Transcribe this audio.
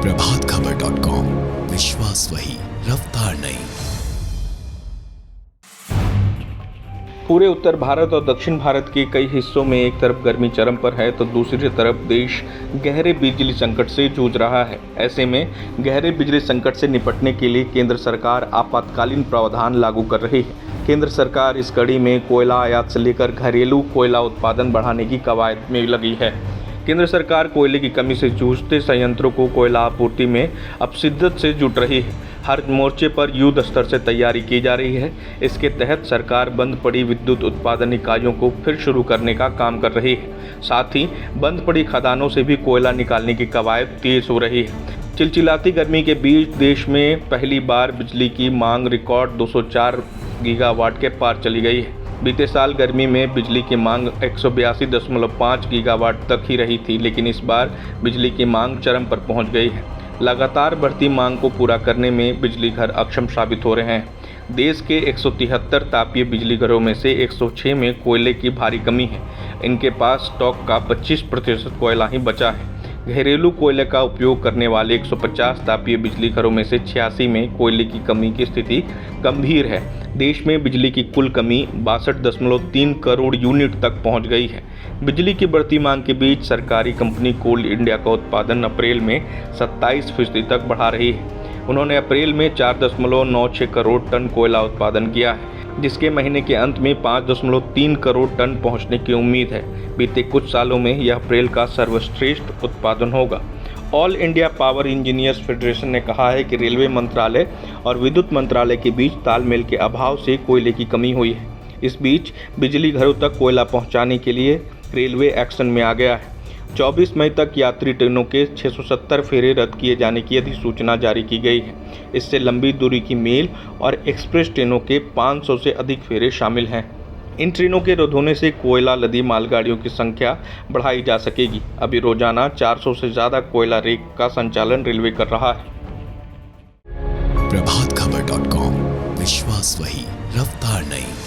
प्रभातखबर.com, विश्वास वही, रफ्तार नहीं। पूरे उत्तर भारत और दक्षिण भारत के कई हिस्सों में एक तरफ गर्मी चरम पर है तो दूसरी तरफ देश गहरे बिजली संकट से जूझ रहा है। ऐसे में गहरे बिजली संकट से निपटने के लिए केंद्र सरकार आपातकालीन प्रावधान लागू कर रही है। केंद्र सरकार इस कड़ी में कोयला आयात से लेकर घरेलू कोयला उत्पादन बढ़ाने की कवायद में लगी है। केंद्र सरकार कोयले की कमी से जूझते संयंत्रों को कोयला आपूर्ति में अब शिद्दत से जुट रही है। हर मोर्चे पर युद्ध स्तर से तैयारी की जा रही है। इसके तहत सरकार बंद पड़ी विद्युत उत्पादन इकाइयों को फिर शुरू करने का काम कर रही है। साथ ही बंद पड़ी खदानों से भी कोयला निकालने की कवायद तेज हो रही है। चिलचिलाती गर्मी के बीच देश में पहली बार बिजली की मांग रिकॉर्ड 204 गीगावाट के पार चली गई है। बीते साल गर्मी में बिजली की मांग 182.5 गीगावाट तक ही रही थी, लेकिन इस बार बिजली की मांग चरम पर पहुंच गई है। लगातार बढ़ती मांग को पूरा करने में बिजली घर अक्षम साबित हो रहे हैं। देश के 173 तापीय बिजली घरों में से 106 में कोयले की भारी कमी है। इनके पास स्टॉक का 25% कोयला ही बचा है। घरेलू कोयले का उपयोग करने वाले 150 तापीय बिजली घरों में से 86 में कोयले की कमी की स्थिति गंभीर है। देश में बिजली की कुल कमी 62.3 करोड़ यूनिट तक पहुंच गई है। बिजली की बढ़ती मांग के बीच सरकारी कंपनी कोल इंडिया का उत्पादन अप्रैल में 27% तक बढ़ा रही है। उन्होंने अप्रैल में 4.96 करोड़ टन कोयला उत्पादन किया है, जिसके महीने के अंत में 5.3 करोड़ टन पहुंचने की उम्मीद है। बीते कुछ सालों में यह अप्रैल का सर्वश्रेष्ठ उत्पादन होगा। All India power engineers federation ने कहा है कि रेलवे मंत्रालय और विद्युत मंत्रालय के बीच तालमेल के अभाव से कोयले की कमी हुई है। इस बीच बिजली घरों तक कोयला पहुंचाने के लिए रेलवे एक्शन में आ गया है। 24 मई तक यात्री ट्रेनों के 670 फेरे रद्द किए जाने की अधिसूचना जारी की गई है। इससे लंबी दूरी की मेल और एक्सप्रेस ट्रेनों के 500 से अधिक फेरे शामिल हैं। इन ट्रेनों के रद्द होने से कोयला लदी मालगाड़ियों की संख्या बढ़ाई जा सकेगी। अभी रोजाना 400 से ज़्यादा कोयला रेक का संचालन रेलवे कर रहा है। प्रभातखबर.com, विश्वास वही, रफ्तार नहीं।